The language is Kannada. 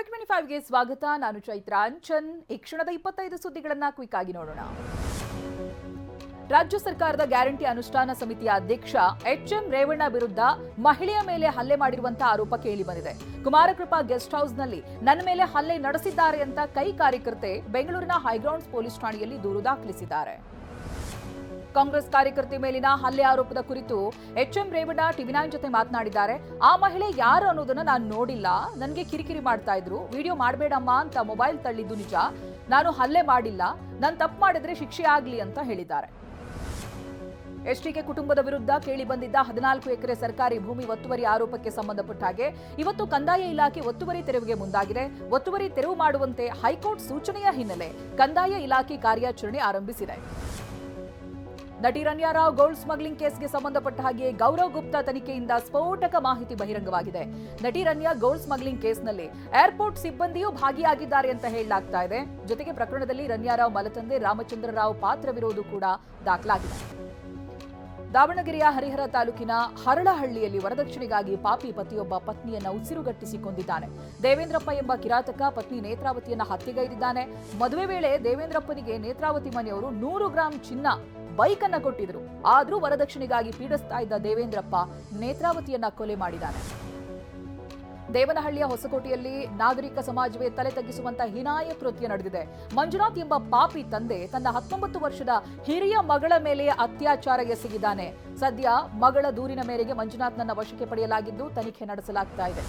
i25ಗೆ ಸ್ವಾಗತ. ನಾನು ಚೈತ್ರ ಅಂಚನ್. ಈ ಕ್ಷಣದ 25 ಸುದ್ದಿಗಳನ್ನ ಕ್ವಿಕ್ ಆಗಿ ನೋಡೋಣ. ರಾಜ್ಯ ಸರ್ಕಾರದ ಗ್ಯಾರಂಟಿ ಅನುಷ್ಠಾನ ಸಮಿತಿಯ ಅಧ್ಯಕ್ಷ ಎಚ್ಎಂ ರೇವಣ್ಣ ವಿರುದ್ಧ ಮಹಿಳೆಯ ಮೇಲೆ ಹಲ್ಲೆ ಮಾಡಿರುವಂತಹ ಆರೋಪ ಕೇಳಿಬಂದಿದೆ. ಕುಮಾರಕೃಪಾ ಗೆಸ್ಟ್ ಹೌಸ್ನಲ್ಲಿ ನನ್ನ ಮೇಲೆ ಹಲ್ಲೆ ನಡೆಸಿದ್ದಾರೆ ಅಂತ ಕೈ ಕಾರ್ಯಕರ್ತೆ ಬೆಂಗಳೂರಿನ ಹೈಗ್ರೌಂಡ್ಸ್ ಪೊಲೀಸ್ ಠಾಣೆಯಲ್ಲಿ ದೂರು ದಾಖಲಿಸಿದ್ದಾರೆ. ಕಾಂಗ್ರೆಸ್ ಕಾರ್ಯಕರ್ತೆ ಮೇಲಿನ ಹಲ್ಲೆ ಆರೋಪದ ಕುರಿತು ಎಚ್ಎಂ ರೇವಣ್ಣ ಟಿವಿ9 ಜೊತೆ ಮಾತನಾಡಿದ್ದಾರೆ. ಆ ಮಹಿಳೆ ಯಾರು ಅನ್ನೋದನ್ನ ನಾನು ನೋಡಿಲ್ಲ, ನನಗೆ ಕಿರಿಕಿರಿ ಮಾಡ್ತಾ ಇದ್ರು, ವಿಡಿಯೋ ಮಾಡಬೇಡಮ್ಮ ಅಂತ ಮೊಬೈಲ್ ತಳ್ಳಿದ್ದು ನಿಜ, ನಾನು ಹಲ್ಲೆ ಮಾಡಿಲ್ಲ, ನಾನು ತಪ್ಪು ಮಾಡಿದ್ರೆ ಶಿಕ್ಷೆ ಆಗ್ಲಿ ಅಂತ ಹೇಳಿದ್ದಾರೆ. ಎಸ್ಟಿಕೆ ಕುಟುಂಬದ ವಿರುದ್ಧ ಕೇಳಿಬಂದಿದ್ದ 14 ಎಕರೆ ಸರ್ಕಾರಿ ಭೂಮಿ ಒತ್ತುವರಿ ಆರೋಪಕ್ಕೆ ಸಂಬಂಧಪಟ್ಟ ಹಾಗೆ ಇವತ್ತು ಕಂದಾಯ ಇಲಾಖೆ ಒತ್ತುವರಿ ತೆರವಿಗೆ ಮುಂದಾಗಿದೆ. ಒತ್ತುವರಿ ತೆರವು ಮಾಡುವಂತೆ ಹೈಕೋರ್ಟ್ ಸೂಚನೆಯ ಹಿನ್ನೆಲೆ ಕಂದಾಯ ಇಲಾಖೆ ಕಾರ್ಯಾಚರಣೆ ಆರಂಭಿಸಿದೆ. ನಟಿ ರನ್ಯಾ ರಾವ್ ಗೋಲ್ಡ್ ಸ್ಮಗ್ಲಿಂಗ್ ಕೇಸ್ಗೆ ಸಂಬಂಧಪಟ್ಟ ಹಾಗೆ ಗೌರವ್ ಗುಪ್ತಾ ತನಿಖೆಯಿಂದ ಸ್ಫೋಟಕ ಮಾಹಿತಿ ಬಹಿರಂಗವಾಗಿದೆ. ನಟಿ ರನ್ಯಾ ಗೋಲ್ಡ್ ಸ್ಮಗ್ಲಿಂಗ್ ಕೇಸ್ನಲ್ಲಿ ಏರ್ಪೋರ್ಟ್ ಸಿಬ್ಬಂದಿಯೂ ಭಾಗಿಯಾಗಿದ್ದಾರೆ ಅಂತ ಹೇಳಲಾಗ್ತಾ ಇದೆ. ಜೊತೆಗೆ ಪ್ರಕರಣದಲ್ಲಿ ರನ್ಯಾ ರಾವ್ ಮಲತಂದೆ ರಾಮಚಂದ್ರ ರಾವ್ ಪಾತ್ರವಿರುವುದು ಕೂಡ ದಾಖಲಾಗಿದೆ. ದಾವಣಗೆರೆಯ ಹರಿಹರ ತಾಲೂಕಿನ ಹರಳಹಳ್ಳಿಯಲ್ಲಿ ವರದಕ್ಷಿಣೆಗಾಗಿ ಪಾಪಿ ಪತಿಯೊಬ್ಬ ಪತ್ನಿಯನ್ನ ಉಸಿರುಗಟ್ಟಿಸಿ ಕೊಂದಿದ್ದಾನೆ. ದೇವೇಂದ್ರಪ್ಪ ಎಂಬ ಕಿರಾತಕ ಪತ್ನಿ ನೇತ್ರಾವತಿಯನ್ನ ಹತ್ಯೆಗೈದಿದ್ದಾನೆ. ಮದುವೆ ವೇಳೆ ದೇವೇಂದ್ರಪ್ಪನಿಗೆ ನೇತ್ರಾವತಿ ಮನೆಯವರು 100 ಗ್ರಾಂ ಚಿನ್ನ ಬೈಕ್ ಅನ್ನ ಕೊಟ್ಟಿದ್ರು. ಆದ್ರೂ ವರದಕ್ಷಿಣೆಗಾಗಿ ಪೀಡಿಸ್ತಾ ಇದ್ದ ದೇವೇಂದ್ರಪ್ಪ ನೇತ್ರಾವತಿಯನ್ನ ಕೊಲೆ ಮಾಡಿದ್ದಾನೆ. ದೇವನಹಳ್ಳಿಯ ಹೊಸಕೋಟೆಯಲ್ಲಿ ನಾಗರಿಕ ಸಮಾಜವೇ ತಲೆ ತಗ್ಗಿಸುವಂತಹ ಹೀನಾಯ ಕೃತ್ಯ ನಡೆದಿದೆ. ಮಂಜುನಾಥ್ ಎಂಬ ಪಾಪಿ ತಂದೆ ತನ್ನ 19 ವರ್ಷದ ಹಿರಿಯ ಮಗಳ ಮೇಲೆ ಅತ್ಯಾಚಾರ ಎಸಗಿದ್ದಾನೆ. ಸದ್ಯ ಮಗಳ ದೂರಿನ ಮೇರೆಗೆ ಮಂಜುನಾಥ್ನನ್ನ ವಶಕ್ಕೆ ಪಡೆಯಲಾಗಿದ್ದು ತನಿಖೆ ನಡೆಸಲಾಗ್ತಾ ಇದೆ.